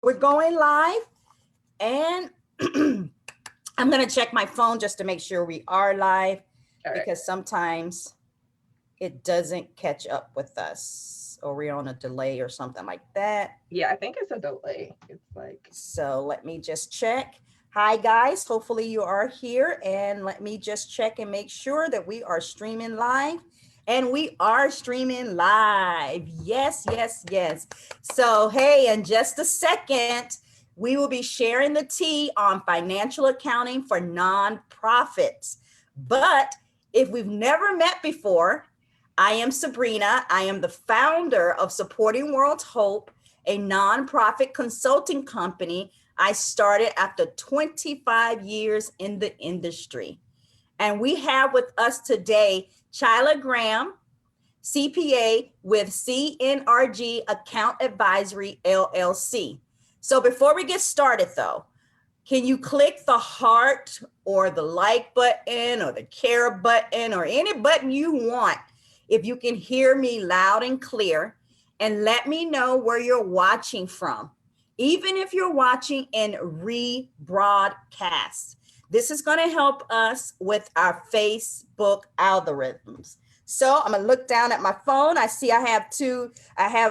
We're going live, and I'm going to check my phone just to make sure we are live All right. because sometimes it doesn't catch up with us or we're on a delay or something like that. Yeah, I think it's a delay. It's like, So let me just check. Hi, guys. Hopefully, you are here. And let me just check and make sure that we are streaming live. And we are streaming live. Yes, yes, yes. So, hey, in just a second, we will be sharing the tea on financial accounting for nonprofits. But if we've never met before, I am Sabrina. I am the founder of Supporting World Hope, a nonprofit consulting company I started after 25 years in the industry. And we have with us today Chyla Graham, CPA with CNRG Account Advisory LLC. So before we get started though, can you click the heart or the like button or the care button or any button you want if you can hear me loud and clear, and let me know where you're watching from, even if you're watching in rebroadcast. This is going to help us with our Facebook algorithms. So I'm gonna look down at my phone. I see I have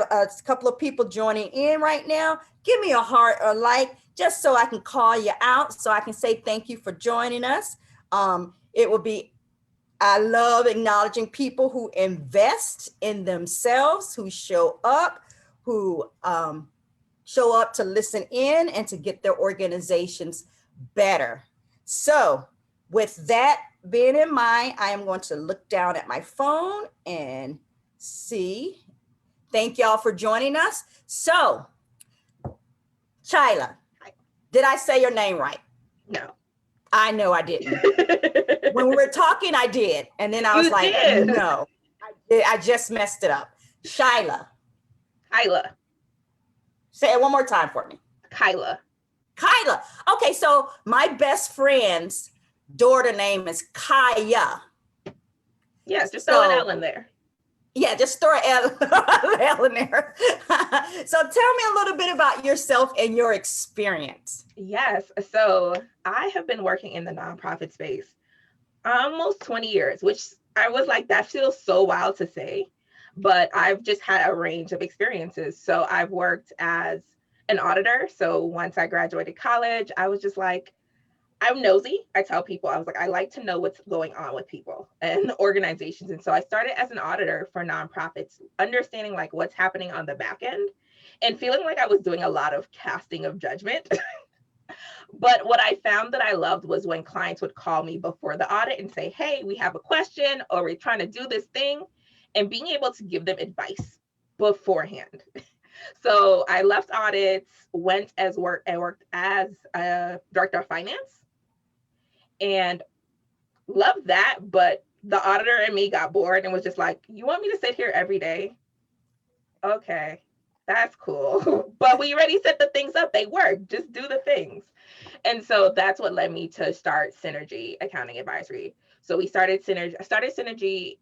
a couple of people joining in right now. Give me a heart or like, just so I can call you out, so I can say thank you for joining us. It will be, I love acknowledging people who invest in themselves, who show up to listen in and to get their organizations better. So, with that being in mind, I am going to look down at my phone and see. Thank y'all for joining us. So, Chyla, did I say your name right? no. I know I didn't. When we were talking, I did. And then I was You like, did. no, I just messed it up. Chyla. Kyla. Say it one more time for me. Kyla. Kyla. Okay, so my best friend's daughter name is Kaya. Yeah, just throw an L So in there. yeah, just throw an L in there. So tell me a little bit about yourself and your experience. Yes. So I have been working in the nonprofit space almost 20 years, which I was like, that feels so wild to say. But I've just had a range of experiences. So I've worked as an auditor. So once I graduated college, I was just like, I'm nosy. I tell people, I was like, I like to know what's going on with people and organizations. And so I started as an auditor for nonprofits, understanding like what's happening on the back end and feeling like I was doing a lot of casting of judgment. But what I found that I loved was when clients would call me before the audit and say, hey, we have a question or we're trying to do this thing, and being able to give them advice beforehand. So I left audits, went as work, I worked as a director of finance and loved that. But the auditor and me got bored and was just like, you want me to sit here every day? Okay, that's cool. But we already set the things up. They work. Just do the things. And so that's what led me to start Synergy Accounting Advisory. So we started Synergy. I started Synergy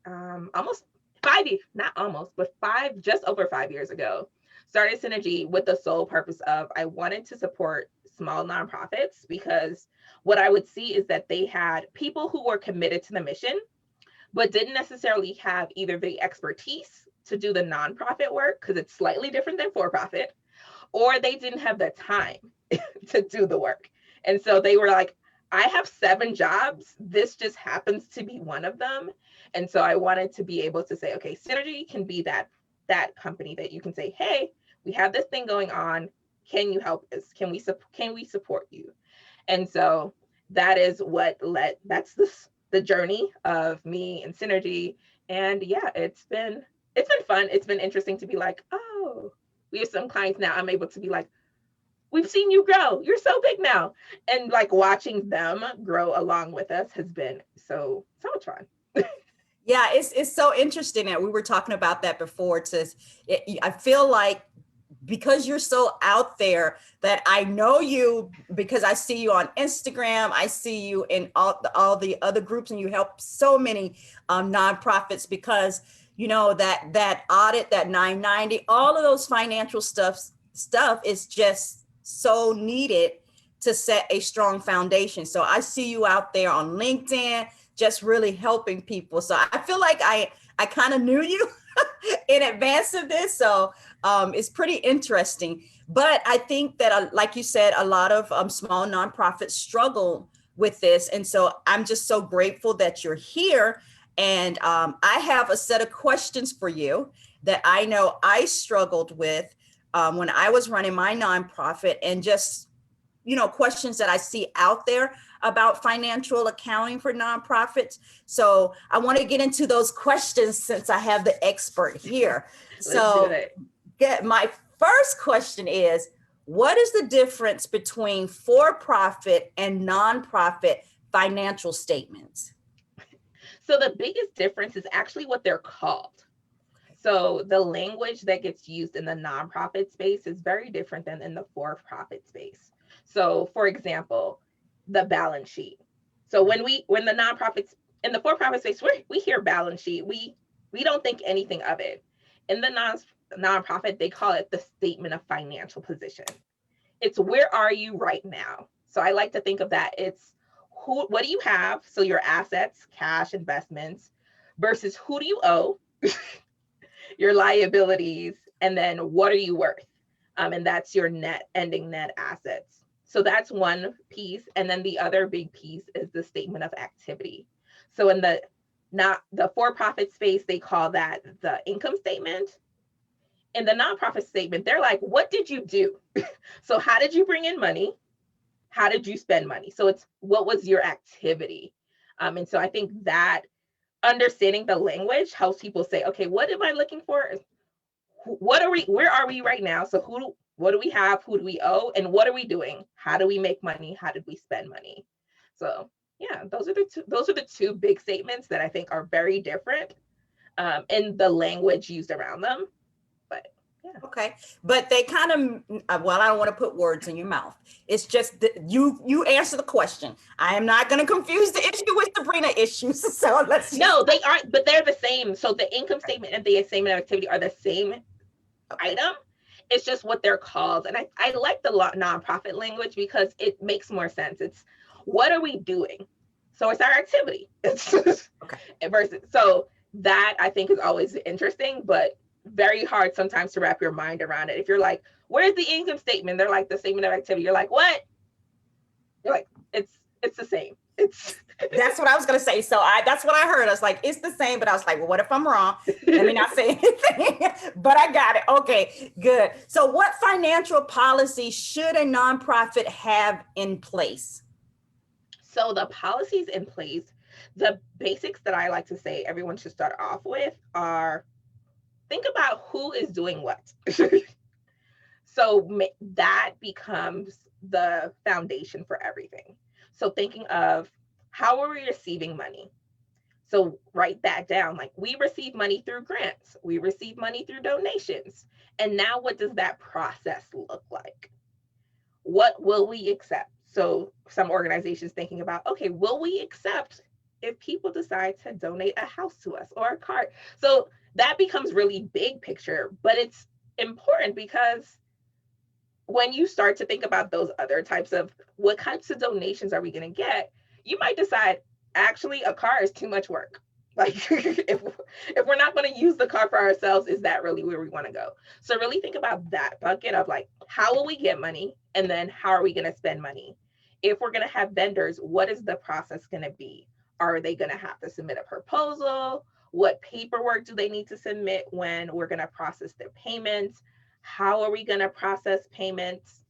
almost 5 years, not almost, but just over 5 years ago. Started Synergy with the sole purpose of I wanted to support small nonprofits because what I would see is that they had people who were committed to the mission, but didn't necessarily have either the expertise to do the nonprofit work because it's slightly different than for profit, or they didn't have the time to do the work. And so they were like, I have 7 jobs. This just happens to be one of them. And so I wanted to be able to say, okay, Synergy can be that company that you can say, hey, we have this thing going on. Can you help us? Can we support you? And so that is what that's the journey of me and Synergy. And yeah, it's been fun. It's been interesting to be like, oh, we have some clients now. I'm able to be like, we've seen you grow. You're so big now. And like watching them grow along with us has been so much fun. Yeah, it's so interesting that we were talking about that before. I feel like because you're so out there that I know you because I see you on Instagram, I see you in all the other groups, and you help so many nonprofits because you know that audit, that 990, all of those financial stuff is just so needed to set a strong foundation. So I see you out there on LinkedIn, just really helping people. So I feel like I kind of knew you in advance of this. So it's pretty interesting. But I think that, like you said, a lot of small nonprofits struggle with this. And so I'm just so grateful that you're here. And I have a set of questions for you that I know I struggled with when I was running my nonprofit, and just, questions that I see out there about financial accounting for nonprofits. So I want to get into those questions since I have the expert here. Let's So do it. my first question is, what is the difference between for-profit and nonprofit financial statements? So the biggest difference is actually what they're called. So the language that gets used in the nonprofit space is very different than in the for-profit space. So for example, the balance sheet. So when the nonprofits in the for-profit space, we hear balance sheet, we don't think anything of it. In the nonprofit, they call it the statement of financial position. It's where are you right now? So I like to think of that. It's what do you have? So your assets, cash, investments, versus who do you owe, your liabilities, and then what are you worth? And that's your ending net assets. So that's one piece. And then the other big piece is the statement of activity. So in the for-profit space, they call that the income statement. In the nonprofit statement, they're like, what did you do? So how did you bring in money? How did you spend money? So it's what was your activity? And so I think that understanding the language helps people say, okay, what am I looking for? Where are we right now? So what do we have? Who do we owe? And what are we doing? How do we make money? How did we spend money? So yeah, those are the two big statements that I think are very different in the language used around them. But yeah. Okay, but they kind of, well, I don't want to put words in your mouth. It's just that you answer the question. I am not going to confuse the issue with Sabrina issues. So let's just... No, they aren't, but they're the same. So the income statement and the statement of activity are the same item. It's just what they're called. And I like the nonprofit language because it makes more sense. It's what are we doing? So it's our activity. Versus, so that I think is always interesting, but very hard sometimes to wrap your mind around it. If you're like, where's the income statement? They're like, the statement of activity. You're like, what? You're like, it's the same. That's what I was going to say. So that's what I heard. I was like, it's the same, but I was like, well, what if I'm wrong? Let me not say anything, but I got it. Okay, good. So what financial policy should a nonprofit have in place? So the policies in place, the basics that I like to say everyone should start off with are, think about who is doing what. So that becomes the foundation for everything. So thinking of how are we receiving money? So write that down. Like, we receive money through grants. We receive money through donations. And now what does that process look like? What will we accept? So some organizations thinking about, okay, will we accept if people decide to donate a house to us or a car? So that becomes really big picture, but it's important because when you start to think about those other types of what types of donations are we going to get, you might decide, actually, a car is too much work. Like, if we're not going to use the car for ourselves, is that really where we want to go? So really think about that bucket of like, how will we get money? And then how are we going to spend money? If we're going to have vendors, what is the process going to be? Are they going to have to submit a proposal? What paperwork do they need to submit when we're going to process their payments? How are we going to process payments?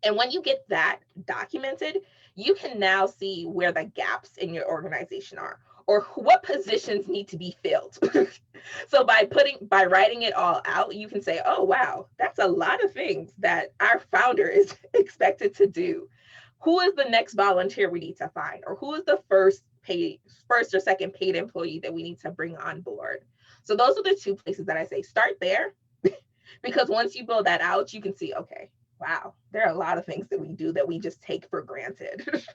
And when you get that documented, you can now see where the gaps in your organization are, or what positions need to be filled. So by writing it all out, you can say, oh, wow, that's a lot of things that our founder is expected to do. Who is the next volunteer we need to find? Or who is the first or second paid employee that we need to bring on board? So those are the two places that I say start there, because once you build that out, you can see, okay, wow, there are a lot of things that we do that we just take for granted.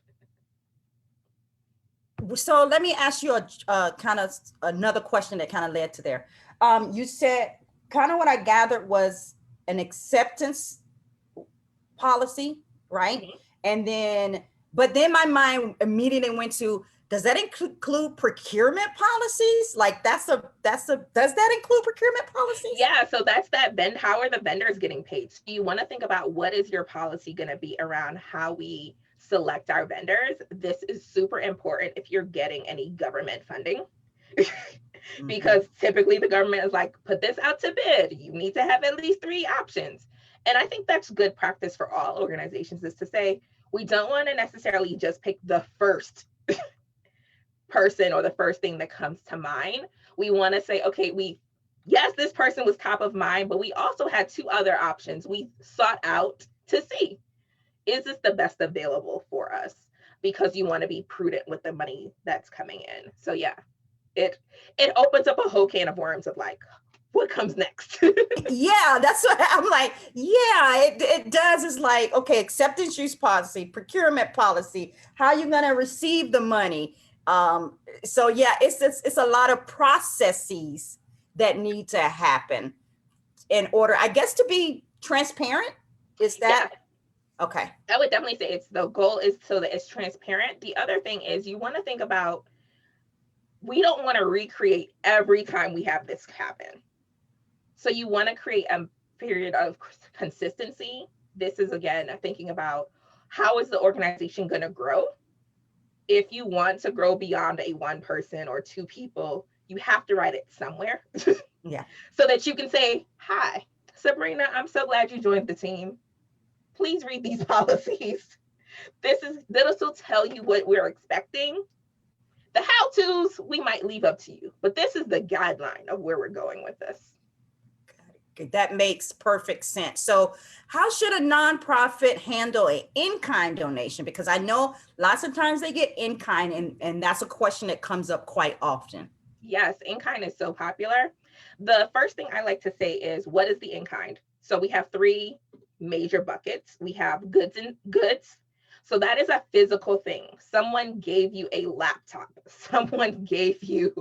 So let me ask you a kind of another question that kind of led to there. You said kind of what I gathered was an acceptance policy, right? Mhm. And then, but then my mind immediately went to, does that include procurement policies? Like does that include procurement policies? Yeah, so that's that vend. How are the vendors getting paid? So you want to think about what is your policy going to be around how we select our vendors. This is super important if you're getting any government funding. Mhm. Because typically the government is like, put this out to bid. You need to have at least 3 options. And I think that's good practice for all organizations, is to say, we don't want to necessarily just pick the first person or the first thing that comes to mind. We want to say, okay, yes, this person was top of mind, but we also had 2 other options we sought out to see, is this the best available for us? Because you want to be prudent with the money that's coming in. So yeah, it it opens up a whole can of worms of like, what comes next? Yeah, that's what I'm like. Yeah, it does. It's like, okay, acceptance use policy, procurement policy, how you going to receive the money. So yeah, it's a lot of processes that need to happen in order, I guess, to be transparent. Is Yeah, that okay? I would definitely say it's the goal is so that it's transparent. The other thing is you want to think about, we don't want to recreate every time we have this happen. So you want to create a period of consistency. This is again thinking about, how is the organization going to grow? If you want to grow beyond a 1 person or 2 people, you have to write it somewhere Yeah. so that you can say, hi, Sabrina, I'm so glad you joined the team. Please read these policies. This will tell you what we're expecting. The how-tos we might leave up to you, but this is the guideline of where we're going with this. That makes perfect sense. So, how should a nonprofit handle an in-kind donation? Because I know lots of times they get in-kind, and that's a question that comes up quite often. Yes, in-kind is so popular. The first thing I like to say is, what is the in-kind? So we have 3 major buckets. We have goods and goods. So that is a physical thing. Someone gave you a laptop. Someone gave you,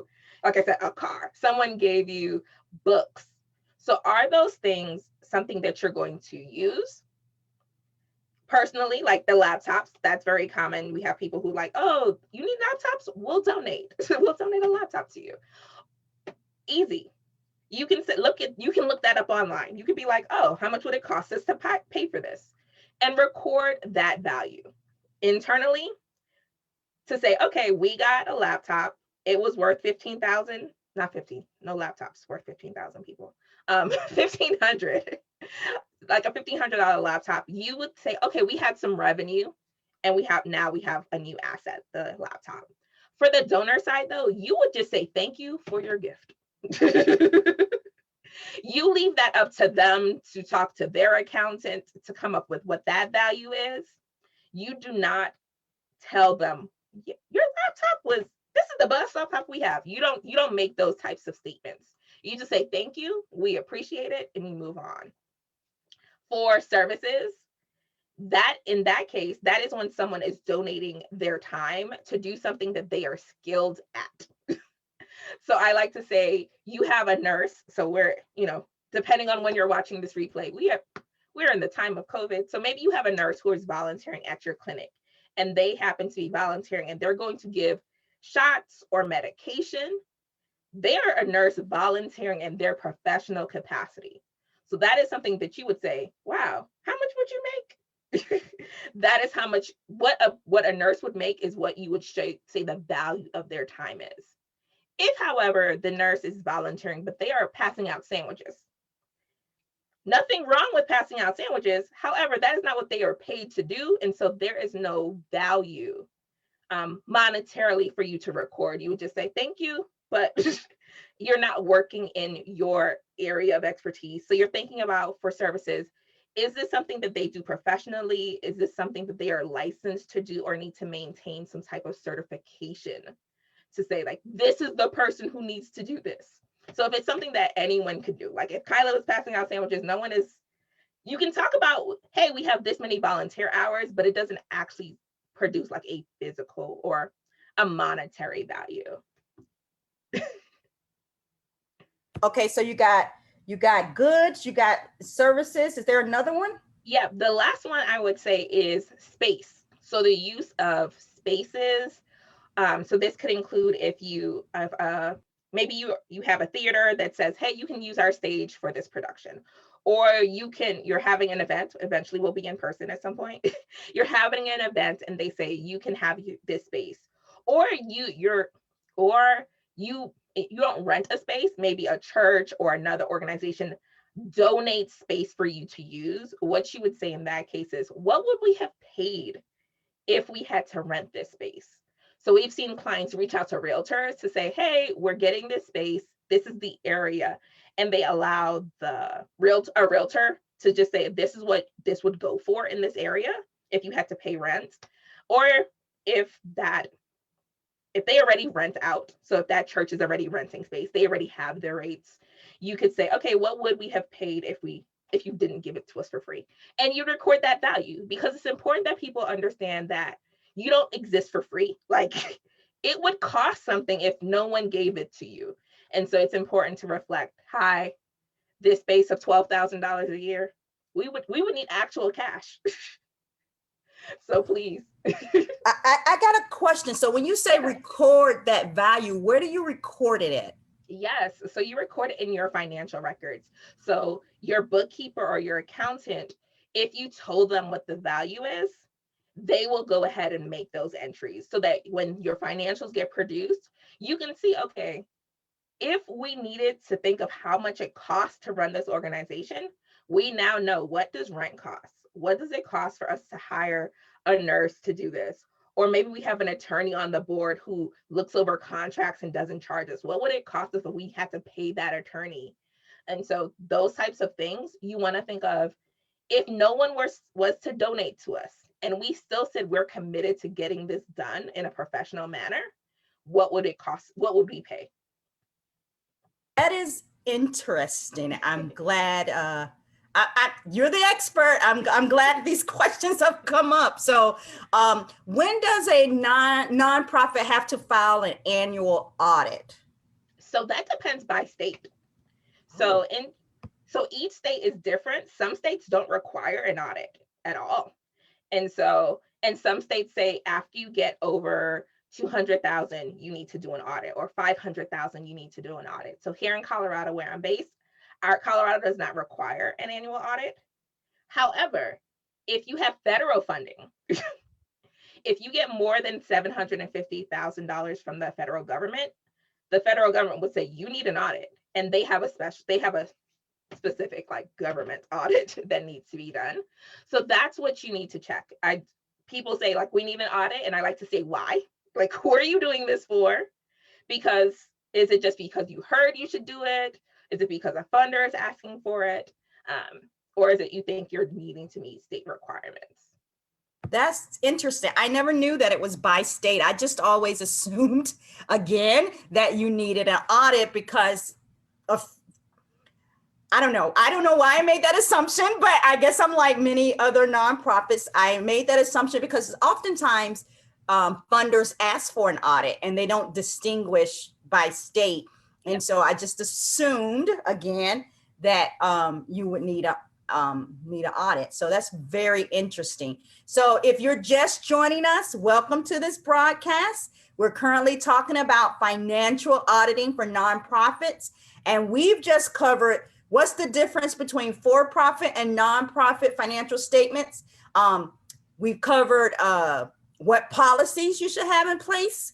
like I said, a car. Someone gave you books. So are those things something that you're going to use? Personally, like the laptops, that's very common. We have people who like, oh, you need laptops? We'll donate. We'll donate a laptop to you. Easy. You can look that up online. You could be like, oh, how much would it cost us to pay for this? And record that value internally to say, okay, we got a laptop. It was worth 15,000, not 15, no laptops worth 15,000 people. 1,500, like a $1,500 laptop. You would say, okay, we had some revenue and we have a new asset, the laptop. For the donor side though, you would just say, thank you for your gift. You leave that up to them to talk to their accountant to come up with what that value is. You do not tell them, your laptop was, this is the best laptop we have. You don't make those types of statements. You just say thank you, we appreciate it, and you move on. For services, that in that case, that is when someone is donating their time to do something that they are skilled at. So I like to say, you have a nurse. So depending on when you're watching this replay, we're in the time of COVID. So maybe you have a nurse who is volunteering at your clinic and they happen to be volunteering and they're going to give shots or medication. They are a nurse volunteering in their professional capacity. So that is something that you would say, wow, how much would you make? That is how much, what a nurse would make is what you would say the value of their time is. If, however, the nurse is volunteering, but they are passing out sandwiches, nothing wrong with passing out sandwiches. However, that is not what they are paid to do. And so there is no value monetarily for you to record. You would just say, thank you, but you're not working in your area of expertise. So you're thinking about, for services, is this something that they do professionally? Is this something that they are licensed to do or need to maintain some type of certification to say, like, this is the person who needs to do this? So if it's something that anyone could do, like if Kyla was passing out sandwiches, you can talk about, hey, we have this many volunteer hours, but it doesn't actually produce like a physical or a monetary value. Okay, so you got goods, you got services. Is there another one? Yeah, the last one I would say is space. So the use of spaces. So this could include if you have maybe you have a theater that says, hey, you can use our stage for this production. Or you're having an event, eventually will be in person at some point. You're having an event and they say you can have this space. Or you don't rent a space, maybe a church or another organization donate space for you to use. What you would say in that case is, what would we have paid if we had to rent this space? So we've seen clients reach out to realtors to say, hey, we're getting this space. This is the area. And they allow a realtor to just say, this is what this would go for in this area if you had to pay rent. Or if they already rent out, so if that church is already renting space, they already have their rates, you could say, okay, what would we have paid if you didn't give it to us for free? And you record that value, because it's important that people understand that you don't exist for free. Like, it would cost something if no one gave it to you. And so it's important to reflect, hi, this space of $12,000 a year, we would need actual cash. So please. I got a question. So when you say record that value, where do you record it at? Yes. So you record it in your financial records. So your bookkeeper or your accountant, if you told them what the value is, they will go ahead and make those entries so that when your financials get produced, you can see, okay, if we needed to think of how much it costs to run this organization, we now know, what does rent cost? What does it cost for us to hire a nurse to do this? Or maybe we have an attorney on the board who looks over contracts and doesn't charge us. What would it cost us if we had to pay that attorney? And so those types of things you want to think of. If no one was to donate to us and we still said we're committed to getting this done in a professional manner, what would it cost? What would we pay? That is interesting. I'm glad you're the expert. I'm glad these questions have come up. So, when does a nonprofit have to file an annual audit? So that depends by state. So each state is different. Some states don't require an audit at all. And some states say after you get over 200,000, you need to do an audit, or 500,000, you need to do an audit. So here in Colorado, where I'm based, our Colorado does not require an annual audit. However, if you have federal funding, if you get more than $750,000 from the federal government would say you need an audit, and they have a specific like government audit that needs to be done. So that's what you need to check. People say like, we need an audit, and I like to say, why? Like, who are you doing this for? Because is it just because you heard you should do it? Is it because a funder is asking for it? Or is it you think you're needing to meet state requirements? That's interesting. I never knew that it was by state. I just always assumed, again, that you needed an audit because of, I don't know why I made that assumption, but I guess I'm like many other nonprofits. I made that assumption because oftentimes funders ask for an audit and they don't distinguish by state. And so I just assumed, again, that you would need an audit. So that's very interesting. So if you're just joining us, welcome to this broadcast. We're currently talking about financial auditing for nonprofits, and we've just covered what's the difference between for-profit and nonprofit financial statements. We've covered what policies you should have in place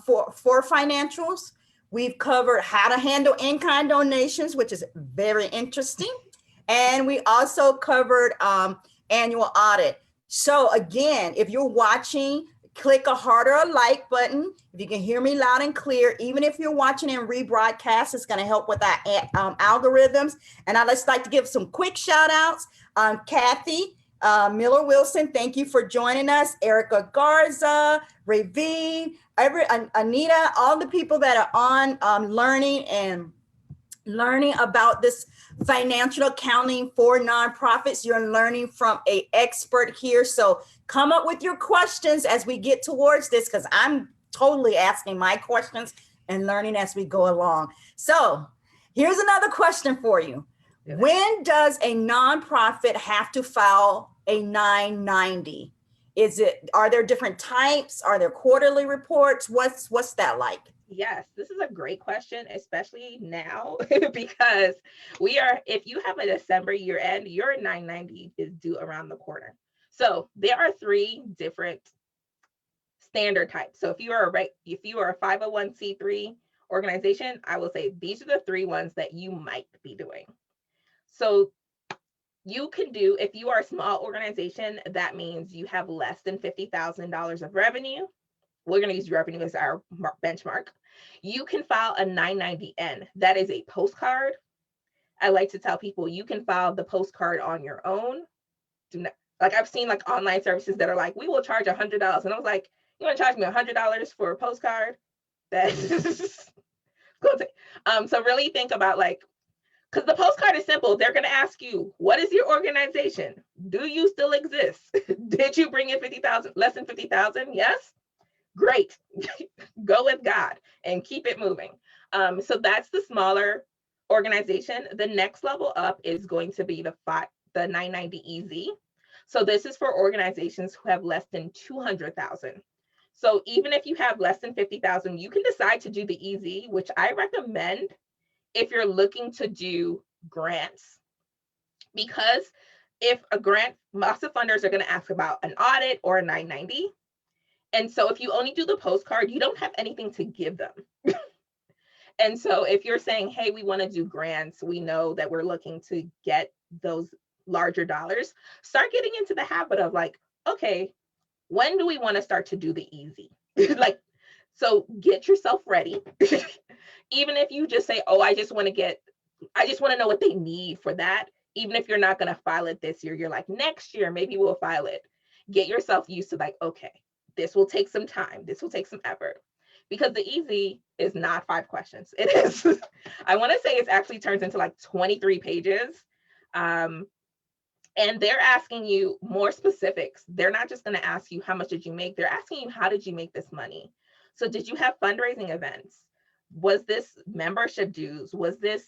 for financials. We've covered how to handle in-kind donations, which is very interesting. And we also covered annual audit. So again, if you're watching, click a heart or a like button. If you can hear me loud and clear, even if you're watching in rebroadcast, it's going to help with our algorithms. And I'd just like to give some quick shout outs. Kathy Miller Wilson, thank you for joining us. Erica Garza, Ravine, Anita, all the people that are on learning about this financial accounting for nonprofits. You're learning from an expert here. So come up with your questions as we get towards this, because I'm totally asking my questions and learning as we go along. So here's another question for you. When does a nonprofit have to file a 990? Are there different types? Are there quarterly reports? What's that like? Yes, this is a great question, especially now, because if you have a December year end, your 990 is due around the corner. So there are 3 different standard types. So if you are a 501c3 organization, I will say these are the 3 ones that you might be doing. So you can do, if you are a small organization, that means you have less than $50,000 of revenue. We're going to use revenue as our benchmark. You can file a 990N. That is a postcard. I like to tell people you can file the postcard on your own. I've seen like online services that are like, we will charge $100. And I was like, you want to charge me $100 for a postcard? That's so really think about because the postcard is simple. They're going to ask you, what is your organization? Do you still exist? Did you bring in 50,000, less than 50,000? Yes. Great. Go with God and keep it moving. So that's the smaller organization. The next level up is going to be the 990EZ. So this is for organizations who have less than 200,000. So even if you have less than 50,000, you can decide to do the EZ, which I recommend if you're looking to do grants, because if a grant, lots of funders are going to ask about an audit or a 990. And so if you only do the postcard, you don't have anything to give them. And so if you're saying, hey, we want to do grants, we know that we're looking to get those larger dollars, start getting into the habit of okay, when do we want to start to do the EZ? So get yourself ready. Even if you just say, oh, I just want to know what they need for that. Even if you're not going to file it this year, you're like, next year, maybe we'll file it. Get yourself used to okay, this will take some time. This will take some effort, because the EZ is not 5 questions. It is, I want to say it actually turns into 23 pages. And they're asking you more specifics. They're not just going to ask you, how much did you make? They're asking you, how did you make this money? So did you have fundraising events? Was this membership dues? Was this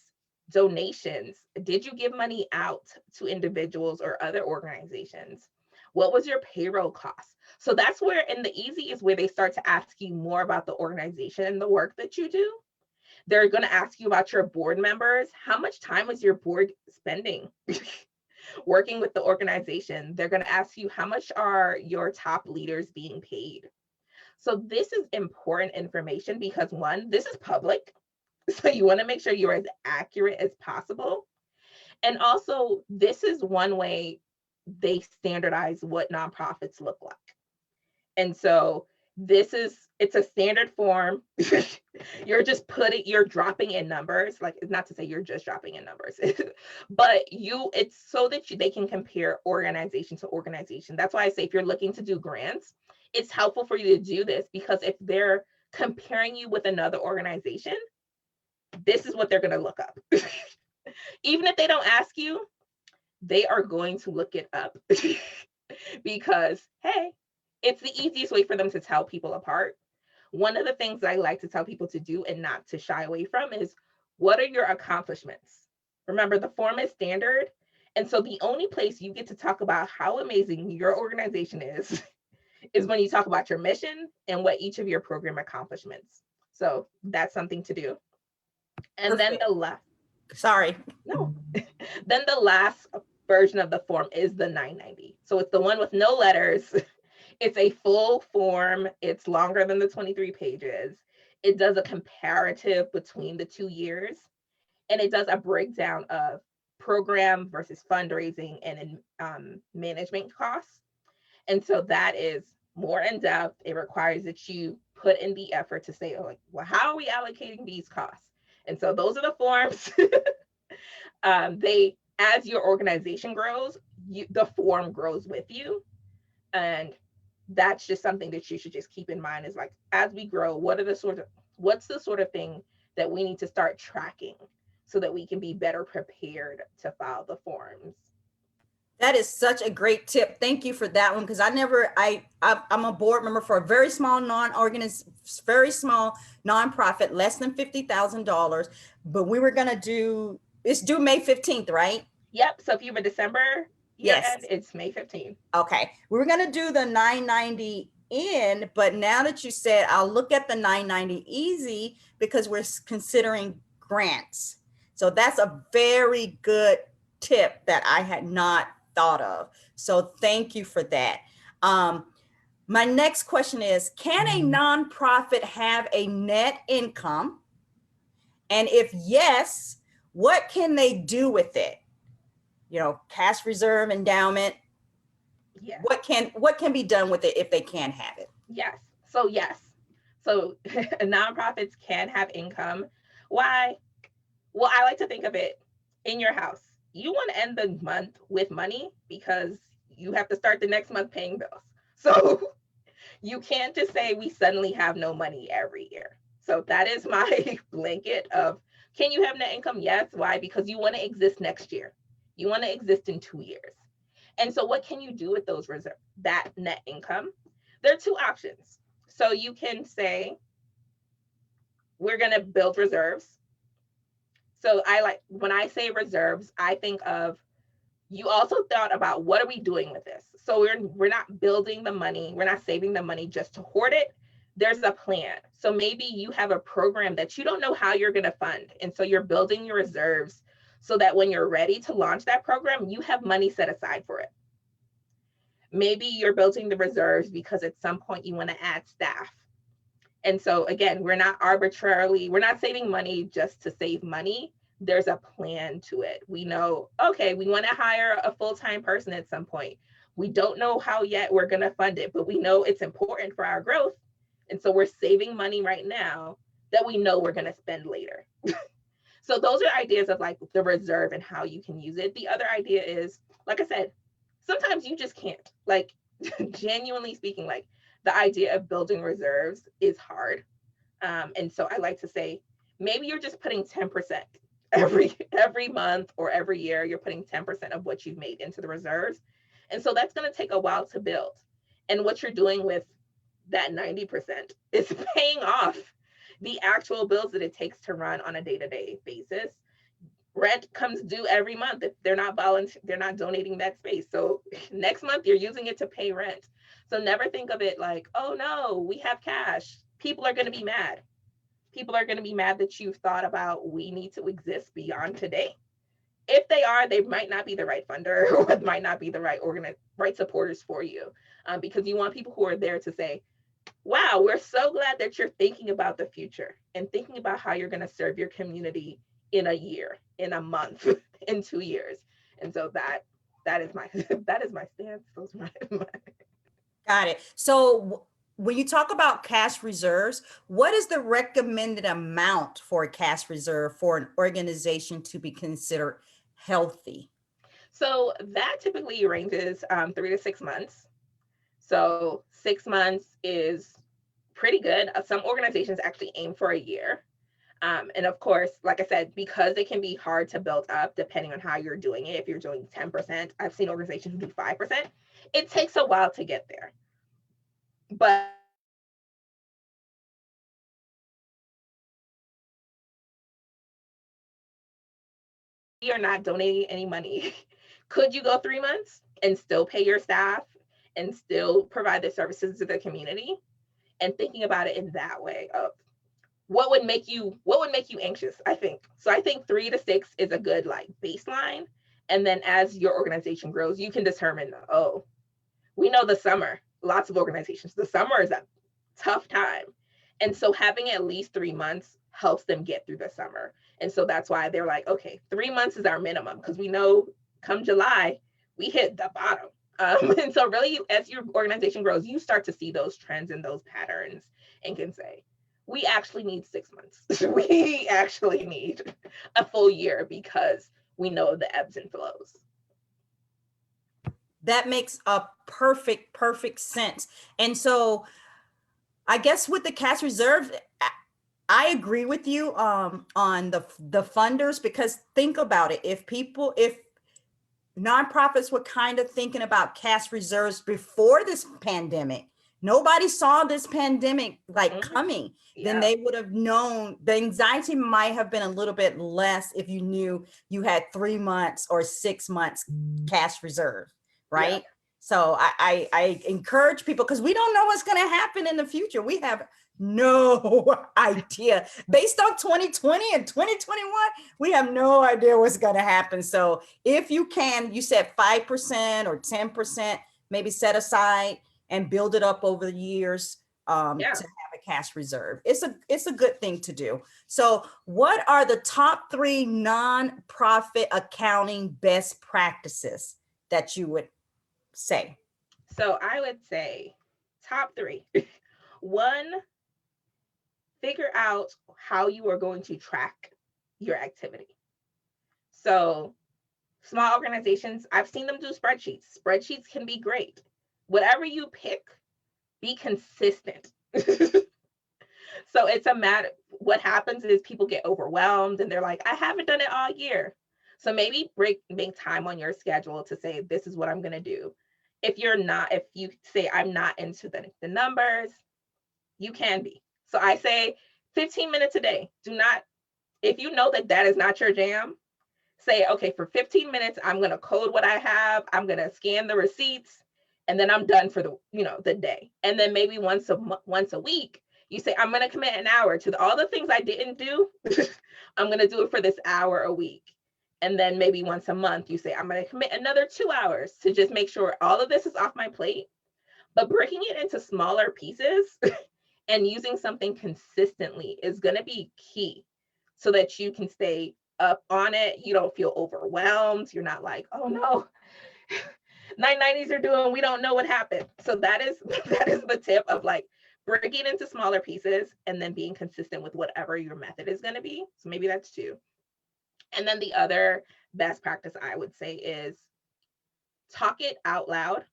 donations? Did you give money out to individuals or other organizations? What was your payroll cost? So that's where in the EZ is where they start to ask you more about the organization and the work that you do. They're going to ask you about your board members. How much time was your board spending working with the organization? They're going to ask you, how much are your top leaders being paid? So this is important information because, one, this is public. So you want to make sure you're as accurate as possible. And also, this is one way they standardize what nonprofits look like. And so it's a standard form. You're dropping in numbers. It's not to say you're just dropping in numbers, but it's so that they can compare organization to organization. That's why I say, if you're looking to do grants, it's helpful for you to do this, because if they're comparing you with another organization, this is what they're going to look up. Even if they don't ask you, they are going to look it up because, hey, it's the easiest way for them to tell people apart. One of the things that I like to tell people to do and not to shy away from is, what are your accomplishments? Remember, the form is standard. And so the only place you get to talk about how amazing your organization is when you talk about your mission and what each of your program accomplishments. So that's something to do. And Perfect. Then the last version of the form is the 990. So it's the one with no letters. It's a full form. It's longer than the 23 pages. It does a comparative between the 2 years, and it does a breakdown of program versus fundraising and management costs. And so that is more in depth. It requires that you put in the effort to say, well, how are we allocating these costs? And so those are the forms. As your organization grows, the form grows with you. And that's just something that you should just keep in mind, is as we grow, what's the sort of thing that we need to start tracking so that we can be better prepared to file the forms. That is such a great tip. Thank you for that one, because I'm a board member for a very small very small nonprofit, less than $50,000. But we were going to do It's due May 15th, right? Yep. So if you have a December year Yes. end, it's May 15th. Okay. We were going to do the 990 in, but now that you said, I'll look at the 990 easy because we're considering grants. So that's a very good tip that I had not thought of. So thank you for that. My next question is, can a nonprofit have a net income? And if yes, what can they do with it? You know, cash reserve, endowment. Yes. What can be done with it if they can have it? Yes. So yes. So nonprofits can have income. Why? Well, I like to think of it in your house. You want to end the month with money because you have to start the next month paying bills. So you can't just say we suddenly have no money every year. So that is my blanket of, can you have net income? Yes. Why? Because you want to exist next year. You want to exist in 2 years. And so what can you do with those reserves, that net income? There are two options. So you can say, we're going to build reserves. So when I say reserves, I think of, you also thought about, what are we doing with this? So we're not building the money, we're not saving the money just to hoard it. There's a plan. So maybe you have a program that you don't know how you're going to fund. And so you're building your reserves so that when you're ready to launch that program, you have money set aside for it. Maybe you're building the reserves because at some point you want to add staff. And so again, we're not saving money just to save money. There's a plan to it. We know, okay, we want to hire a full-time person at some point. We don't know how yet we're going to fund it, but we know it's important for our growth. And so we're saving money right now that we know we're going to spend later. So those are ideas of like the reserve and how you can use it. The other idea is, like I said, sometimes you just can't, like, genuinely speaking, like the idea of building reserves is hard. And so I like to say, maybe you're just putting 10% every month or every year, you're putting 10% of what you've made into the reserves. And so that's going to take a while to build. And what you're doing with that 90% is paying off the actual bills that it takes to run on a day-to-day basis. Rent comes due every month if they're not donating that space. So next month you're using it to pay rent. So never think of it like, oh no, we have cash. People are going to be mad. People are going to be mad that you've thought about, we need to exist beyond today. If they are, they might not be the right funder or might not be the right supporters for you, because you want people who are there to say, wow, we're so glad that you're thinking about the future and thinking about how you're going to serve your community in a year, in a month, in 2 years. And so that is my stance. Those are my Got it. So when you talk about cash reserves, what is the recommended amount for a cash reserve for an organization to be considered healthy? So that typically ranges 3 to 6 months. So 6 months is pretty good. Some organizations actually aim for a year. And of course, like I said, because it can be hard to build up depending on how you're doing it. If you're doing 10%, I've seen organizations who do 5%. It takes a while to get there. But you're not donating any money. Could you go 3 months and still pay your staff and still provide the services to the community? And thinking about it in that way of what would make you anxious, I think. So I think 3 to 6 is a good like baseline. And then as your organization grows, you can determine, oh, we know the summer, lots of organizations, the summer is a tough time. And so having at least 3 months helps them get through the summer. And so that's why they're like, okay, 3 months is our minimum, because we know come July, we hit the bottom. And so really, as your organization grows, you start to see those trends and those patterns and can say, we actually need 6 months. We actually need a full year because we know the ebbs and flows. That makes a perfect sense. And so I guess with the cash reserve, I agree with you on the funders, because think about it. If nonprofits were kind of thinking about cash reserves before this pandemic, nobody saw this pandemic like Mhm. coming, then Yeah. they would have known the anxiety might have been a little bit less if you knew you had 3 months or 6 months cash reserve, Yeah. right? So I encourage people, because we don't know what's going to happen in the future. We have no idea. Based on 2020 and 2021, we have no idea what's going to happen. So if you can, you said 5% or 10%, maybe set aside and build it up over the years, Yeah. to have a cash reserve. It's a good thing to do. So what are the top 3 nonprofit accounting best practices that you would say? So I would say top three. One, figure out how you are going to track your activity. So small organizations, I've seen them do spreadsheets. Spreadsheets can be great. Whatever you pick, be consistent. So it's a matter, what happens is people get overwhelmed and they're like, I haven't done it all year. So maybe make time on your schedule to say, this is what I'm going to do. If you say, I'm not into the numbers, you can be. So I say 15 minutes a day. Do not, if you know that that is not your jam, say, okay, for 15 minutes, I'm going to code what I have. I'm going to scan the receipts, and then I'm done for the day. And then maybe once a week, you say, I'm going to commit an hour to all the things I didn't do. I'm going to do it for this hour a week. And then maybe once a month, you say, I'm going to commit another 2 hours to just make sure all of this is off my plate. But breaking it into smaller pieces and using something consistently is going to be key so that you can stay up on it. You don't feel overwhelmed. You're not like, oh no, 990s are doing, we don't know what happened. So that is that is the tip of like breaking into smaller pieces and then being consistent with whatever your method is going to be. So maybe that's two. And then the other best practice I would say is talk it out loud.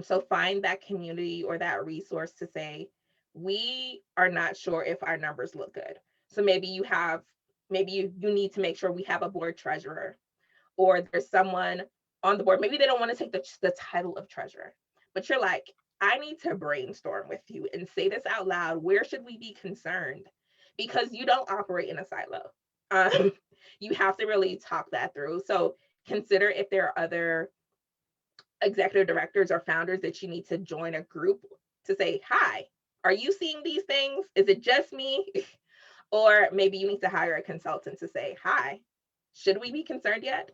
So find that community or that resource to say, we are not sure if our numbers look good. So maybe you need to make sure we have a board treasurer, or there's someone on the board. Maybe they don't want to take the title of treasurer, but you're like, I need to brainstorm with you and say this out loud. Where should we be concerned? Because you don't operate in a silo. Um, you have to really talk that through. So consider if there are other executive directors or founders that you need to join a group to say, hi, are you seeing these things? Is it just me? Or maybe you need to hire a consultant to say, hi, should we be concerned yet?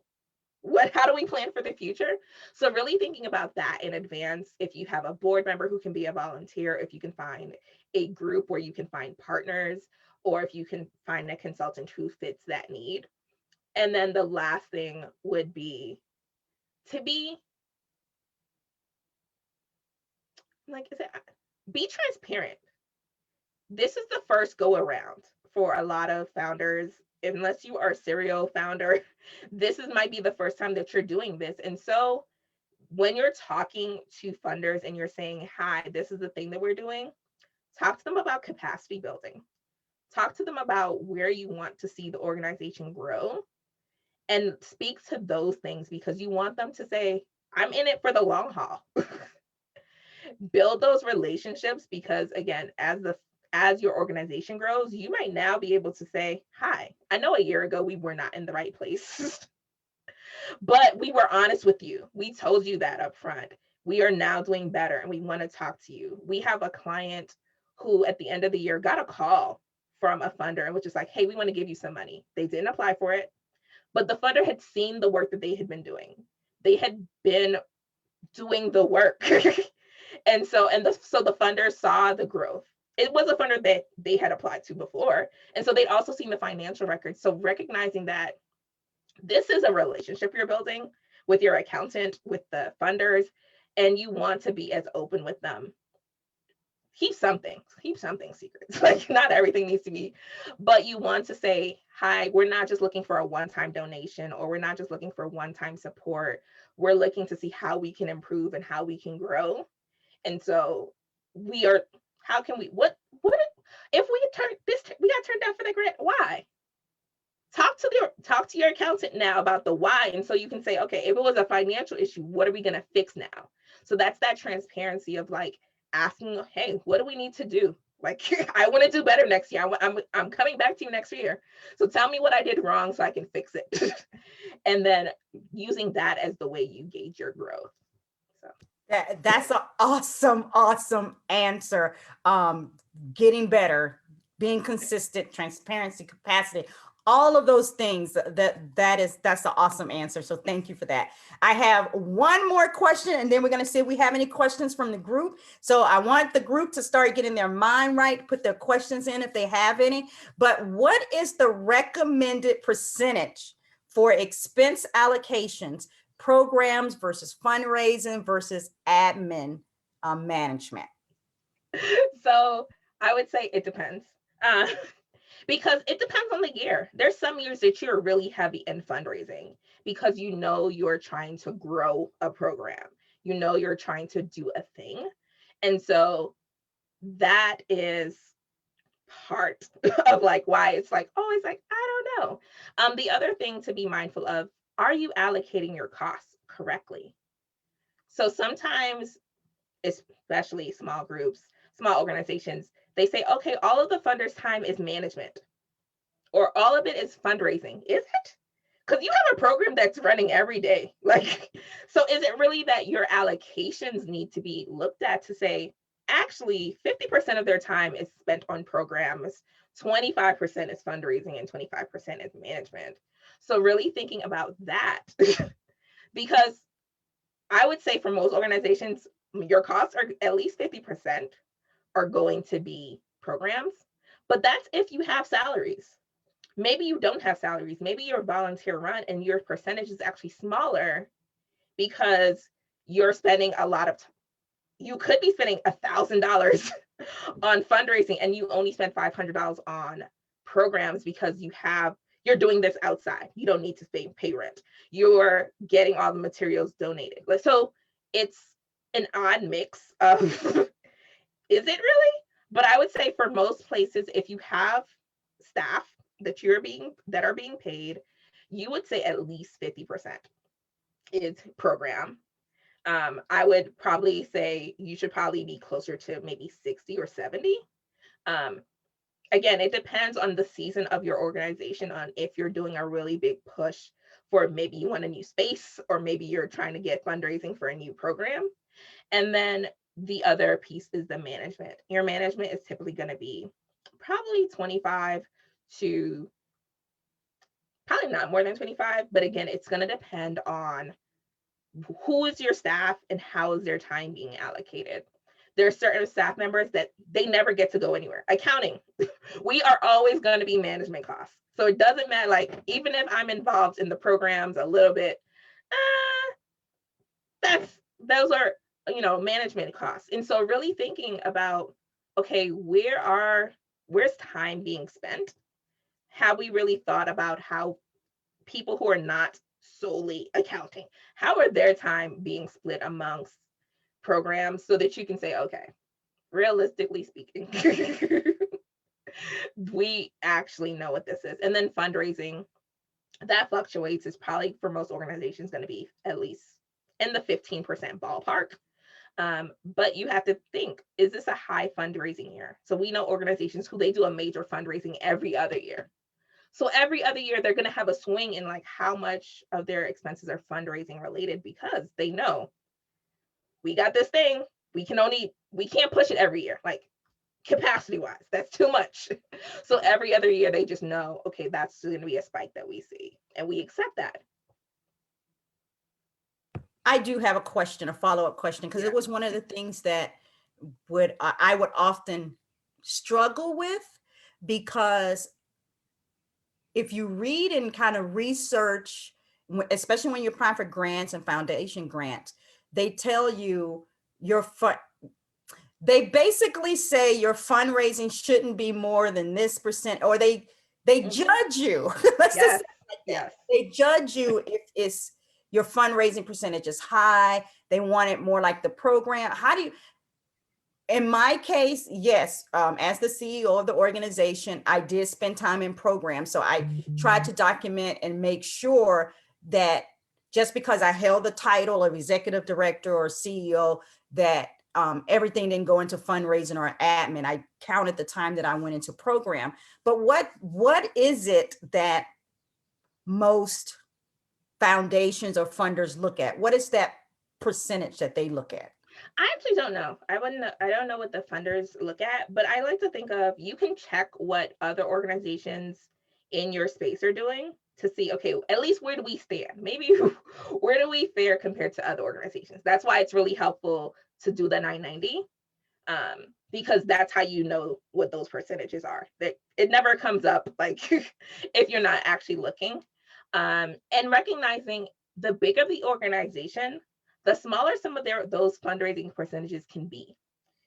How do we plan for the future? So really thinking about that in advance. If you have a board member who can be a volunteer, if you can find a group where you can find partners, or if you can find a consultant who fits that need. And then the last thing would be to be like, be transparent. This is the first go around for a lot of founders. Unless you are a serial founder, this might be the first time that you're doing this. And so when you're talking to funders and you're saying, hi, this is the thing that we're doing, talk to them about capacity building. Talk to them about where you want to see the organization grow and speak to those things, because you want them to say, I'm in it for the long haul. Build those relationships, because again, as your organization grows, you might now be able to say, hi, I know a year ago we were not in the right place. But we were honest with you. We told you that up front. We are now doing better and we want to talk to you. We have a client who at the end of the year got a call from a funder and was just like, hey, we want to give you some money. They didn't apply for it, but the funder had seen the work that they had been doing. They had been doing the work. And so the funder saw the growth. It was a funder that they had applied to before. And so they'd also seen the financial records. So recognizing that this is a relationship you're building with your accountant, with the funders, and you want to be as open with them. Keep something secret. Like, not everything needs to be, but you want to say, hi, we're not just looking for a one-time donation, or we're not just looking for one-time support. We're looking to see how we can improve and how we can grow. And so how can what if we got turned down for the grant? Why? Talk to your accountant now about the why, and so you can say, okay, if it was a financial issue, what are we going to fix now? So that's that transparency of like, asking, hey, what do we need to do? Like, I want to do better next year. I'm coming back to you next year. So tell me what I did wrong so I can fix it. And then using that as the way you gauge your growth. So That's an awesome answer. Getting better, being consistent, transparency, capacity, all of those things. That's an awesome answer. So thank you for that. I have one more question, and then we're going to see if we have any questions from the group. So I want the group to start getting their mind right, put their questions in if they have any. But what is the recommended percentage for expense allocations, programs versus fundraising versus admin management? so I would say it depends. Uh, because it depends on the year. There's some years that you're really heavy in fundraising because you know you're trying to grow a program. You know you're trying to do a thing. And so that is part of like why it's like always like, I don't know. The other thing to be mindful of, are you allocating your costs correctly? So sometimes, especially small groups, small organizations, they say, okay, all of the funders' time is management, or all of it is fundraising. Is it? Because you have a program that's running every day. Like, so is it really that your allocations need to be looked at to say, actually, 50% of their time is spent on programs, 25% is fundraising, and 25% is management. So really thinking about that, because I would say for most organizations, your costs are at least 50% are going to be programs, but that's if you have salaries. Maybe you don't have salaries. Maybe you're a volunteer run and your percentage is actually smaller because you're spending a lot of you could be spending $1,000 on fundraising and you only spend $500 on programs because you're doing this outside. You don't need to pay rent. You're getting all the materials donated. So it's an odd mix of is it really? But I would say for most places, if you have staff that are being paid, you would say at least 50% is program. I would probably say you should probably be closer to maybe 60 or 70. Um, Again, it depends on the season of your organization, on if you're doing a really big push for maybe you want a new space, or maybe you're trying to get fundraising for a new program. And then the other piece is the management. Your management is typically going to be probably 25 to probably not more than 25, but again, it's going to depend on who is your staff and how is their time being allocated. There are certain staff members that they never get to go anywhere. Accounting, we are always going to be management costs. So it doesn't matter, like, even if I'm involved in the programs a little bit, those are, management costs. And so really thinking about, okay, where's time being spent? Have we really thought about how people who are not solely accounting, how are their time being split amongst programs, so that you can say, okay, realistically speaking, we actually know what this is. And then fundraising, that fluctuates. Is probably for most organizations going to be at least in the 15% ballpark. But you have to think, is this a high fundraising year? So we know organizations who they do a major fundraising every other year. So every other year, they're going to have a swing in like how much of their expenses are fundraising related, because they know we got this thing. We can't push it every year, like capacity wise, that's too much. So every other year, they just know, okay, that's going to be a spike that we see, and we accept that. I do have a question, a follow-up question, because it was one of the things that I would often struggle with, because if you read and kind of research, especially when you're applying for grants and foundation grants, they tell you they basically say your fundraising shouldn't be more than this percent, or they judge you. Let's just say like that. Yes. They judge you if it's your fundraising percentage is high. They want it more like the program. In my case, yes, as the CEO of the organization, I did spend time in programs. So I tried to document and make sure that just because I held the title of executive director or CEO, that everything didn't go into fundraising or admin. I counted the time that I went into program. But what is it that most foundations or funders look at? What is that percentage that they look at? I actually don't know. I don't know what the funders look at, but I like to think of, you can check what other organizations in your space are doing to see, okay, at least where do we stand? Maybe where do we fare compared to other organizations? That's why it's really helpful to do the 990, because that's how you know what those percentages are. That it never comes up like if you're not actually looking, and recognizing the bigger the organization, the smaller some of those fundraising percentages can be,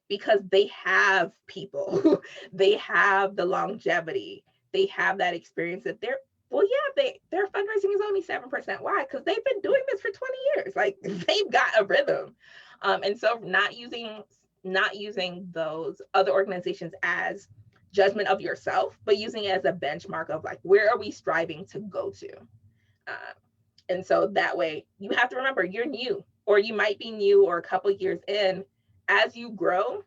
because they have people, they have the longevity, they have that experience that they're, well, yeah, their fundraising is only 7%. Why? Because they've been doing this for 20 years. Like they've got a rhythm. And so not using those other organizations as judgment of yourself, but using it as a benchmark of like, where are we striving to go to? And so that way you have to remember you're new, or you might be new or a couple years in. As you grow,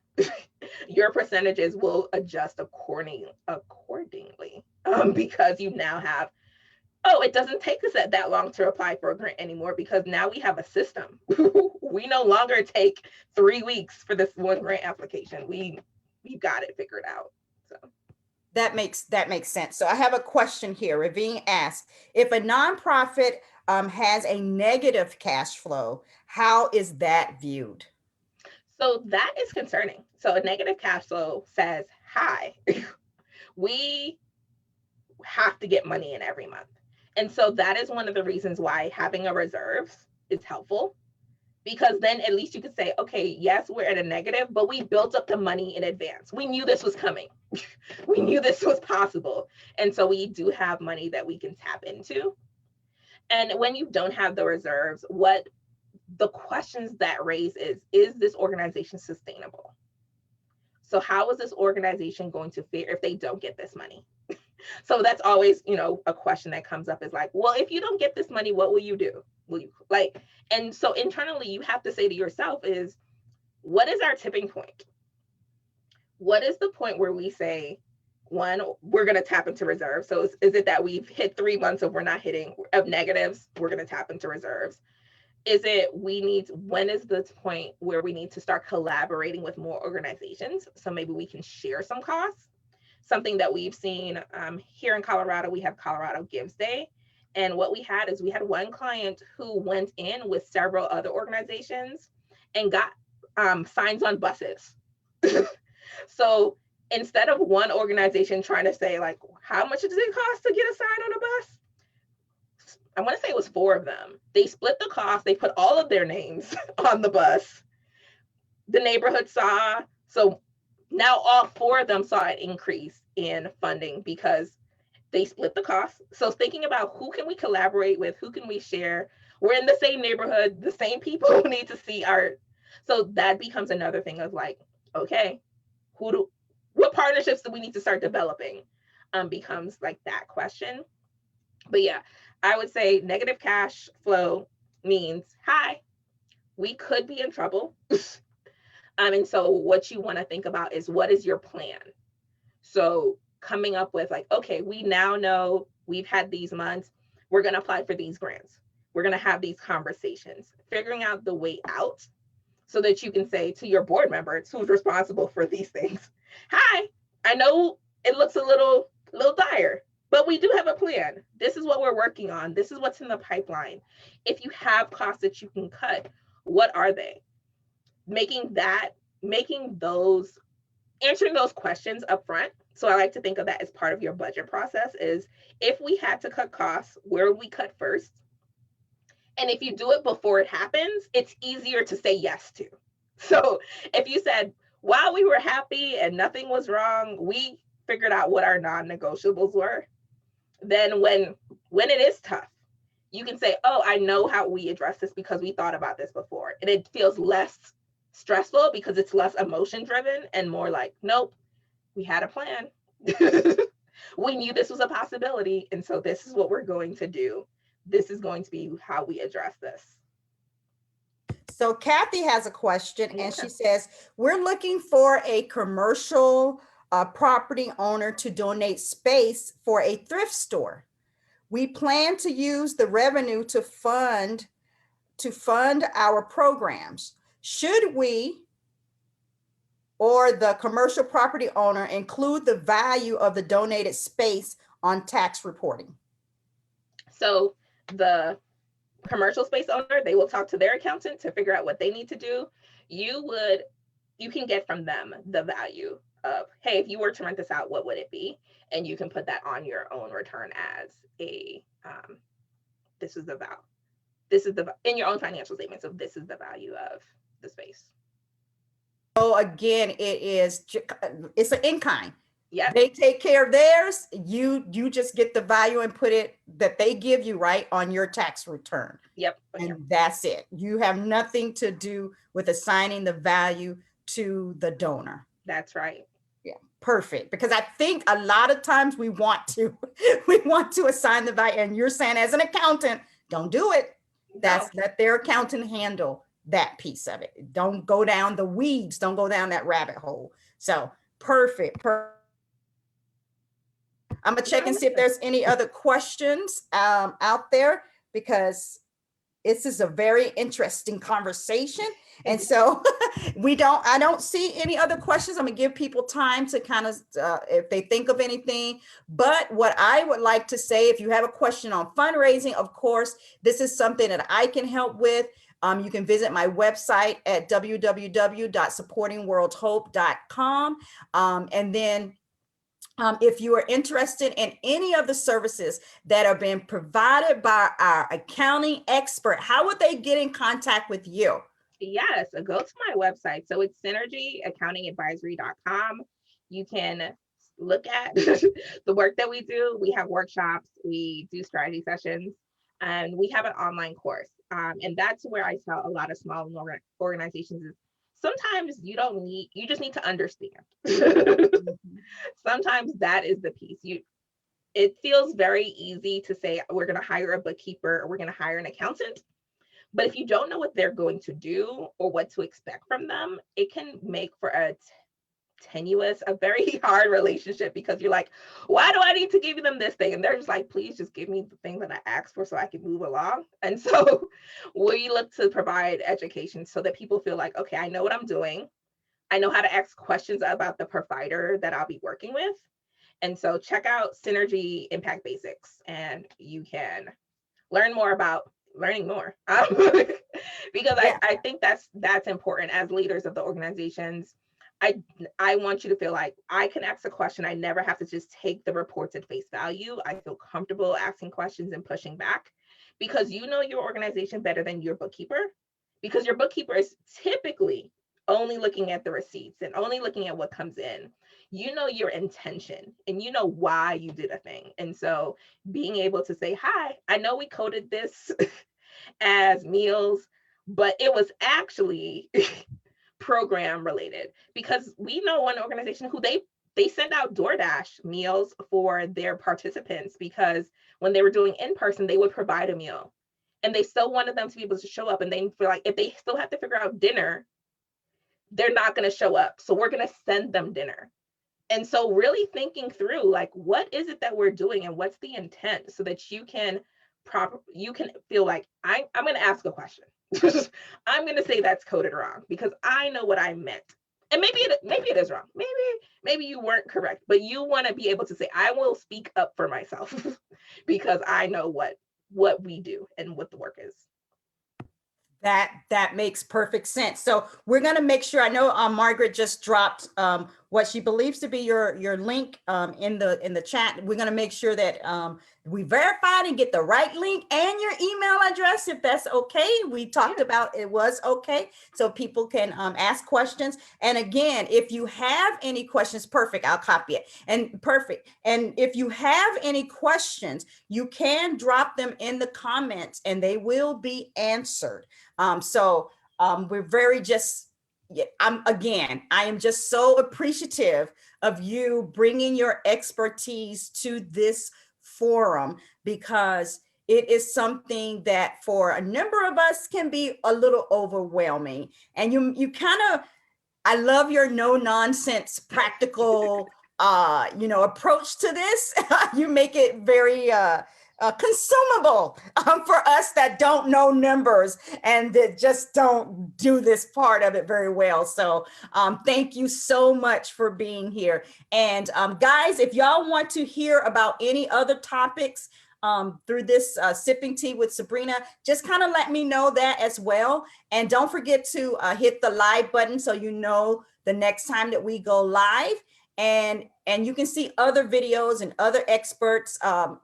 your percentages will adjust accordingly, because you now have, oh, it doesn't take us that long to apply for a grant anymore, because now we have a system. We no longer take 3 weeks for this one grant application. We've got it figured out. So That makes sense. So I have a question here. Ravine asked, if a nonprofit has a negative cash flow, how is that viewed? so that is concerning. So a negative cash flow says, hi, we have to get money in every month. And so that is one of the reasons why having a reserve is helpful, because then at least you could say, okay, yes, we're at a negative, but we built up the money in advance. We knew this was coming. We knew this was possible. And so we do have money that we can tap into. And when you don't have the reserves, what the questions that raise is this organization sustainable? So how is this organization going to fare if they don't get this money? So that's always, a question that comes up, is like, well, if you don't get this money, what will you do? Will you like, and so internally you have to say to yourself is, what is our tipping point? What is the point where we say, one, we're going to tap into reserves? So is it that we've hit 3 months of we're not hitting of negatives, we're going to tap into reserves? Is it when is the point where we need to start collaborating with more organizations? So maybe we can share some costs. Something that we've seen here in Colorado, we have Colorado Gives Day. And what we had one client who went in with several other organizations and got signs on buses. So instead of one organization trying to say, like, how much does it cost to get a sign on a bus? I want to say it was 4 of them. They split the cost. They put all of their names on the bus. The neighborhood saw, so now all 4 of them saw an increase in funding because they split the cost. So thinking about who can we collaborate with, who can we share? We're in the same neighborhood, the same people who need to see art. So that becomes another thing of like, okay, what partnerships do we need to start developing? Becomes like that question. But yeah, I would say negative cash flow means, hi, we could be in trouble. And so what you want to think about is, what is your plan? So coming up with like, okay, we now know we've had these months, we're going to apply for these grants. We're going to have these conversations, figuring out the way out so that you can say to your board members who's responsible for these things, hi, I know it looks a little dire, but we do have a plan. This is what we're working on. This is what's in the pipeline. If you have costs that you can cut, what are they? Answering those questions up front. So I like to think of that as part of your budget process is, if we had to cut costs, where would we cut first? And if you do it before it happens, it's easier to say yes to. So if you said, while we were happy and nothing was wrong, we figured out what our non-negotiables were, then when it is tough, you can say, oh, I know how we address this because we thought about this before. And it feels less stressful because it's less emotion driven and more like, nope, we had a plan. We knew this was a possibility. And so this is what we're going to do. This is going to be how we address this. So Kathy has a question and Yeah. she says, we're looking for a commercial property owner to donate space for a thrift store. We plan to use the revenue to fund our programs. Should we or the commercial property owner include the value of the donated space on tax reporting? So the commercial space owner, they will talk to their accountant to figure out what they need to do. You can get from them the value of, hey, if you were to rent this out, what would it be? And you can put that on your own return as a this is the value. This is the in your own financial statement. So this is the value of the space. So again, it's an in-kind. Yeah. They take care of theirs. You just get the value and put it that they give you right on your tax return. Yep. And that's it. You have nothing to do with assigning the value to the donor. That's right. Yeah, perfect. Because I think a lot of times we want to assign the value, and you're saying as an accountant, don't do it. Let their accountant handle that piece of it. Don't go down the weeds. Don't go down that rabbit hole. So perfect. I'm gonna check and see if there's any other questions out there, because this is a very interesting conversation. And so I don't see any other questions. I'm gonna give people time to kind of, if they think of anything. But what I would like to say, if you have a question on fundraising, of course, this is something that I can help with. You can visit my website at www.supportingworldhope.com. And then if you are interested in any of the services that are being provided by our accounting expert, how would they get in contact with you? Yes, go to my website. So it's synergyaccountingadvisory.com. You can look at the work that we do. We have workshops, we do strategy sessions, and we have an online course. And that's where I tell a lot of small organizations is sometimes you just need to understand. Sometimes that is the piece. It feels very easy to say we're going to hire a bookkeeper or we're going to hire an accountant. But if you don't know what they're going to do or what to expect from them, it can make for a tenuous, a very hard relationship, because you're like, why do I need to give them this thing? And they're just like, please just give me the thing that I asked for so I can move along. And so we look to provide education so that people feel like, okay, I know what I'm doing. I know how to ask questions about the provider that I'll be working with. And so check out Synergy Impact Basics and you can learn more about learning more. Because I think that's important as leaders of the organizations. I want you to feel like I can ask a question. I never have to just take the reports at face value. I feel comfortable asking questions and pushing back, because you know your organization better than your bookkeeper, because your bookkeeper is typically only looking at the receipts and only looking at what comes in. You know your intention and you know why you did a thing. And so being able to say, hi, I know we coded this as meals, but it was actually program related, because we know one organization who they send out DoorDash meals for their participants, because when they were doing in person, they would provide a meal and they still wanted them to be able to show up. And they feel like if they still have to figure out dinner, they're not going to show up. So we're going to send them dinner. And so really thinking through, like, what is it that we're doing and what's the intent, so that you can feel like I'm going to ask a question. I'm going to say that's coded wrong because I know what I meant. And maybe it is wrong. Maybe you weren't correct, but you want to be able to say, I will speak up for myself because I know what we do and what the work is. That makes perfect sense. So we're going to make sure, I know Margaret just dropped what she believes to be your link in the chat. We're going to make sure that we verify and get the right link and your email address, if that's okay. We talked about it was okay, so people can ask questions. And again, if you have any questions, perfect, I'll copy it. And perfect. And if you have any questions, you can drop them in the comments and they will be answered. We're very I am just so appreciative of you bringing your expertise to this forum, because it is something that for a number of us can be a little overwhelming. And you kind of, I love your no nonsense practical approach to this. You make it very consumable for us that don't know numbers and that just don't do this part of it very well. So thank you so much for being here. And guys, if y'all want to hear about any other topics through this Sipping Tea with Sabrina, just kind of let me know that as well. And don't forget to hit the live button so you know the next time that we go live. And you can see other videos and other experts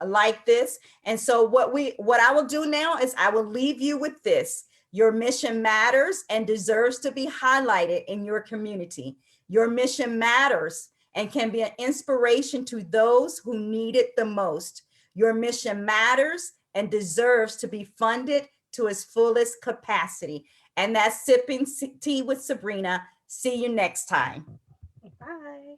like this. And so what I will do now is I will leave you with this. Your mission matters and deserves to be highlighted in your community. Your mission matters and can be an inspiration to those who need it the most. Your mission matters and deserves to be funded to its fullest capacity. And that's Sipping Tea with Sabrina. See you next time. Bye.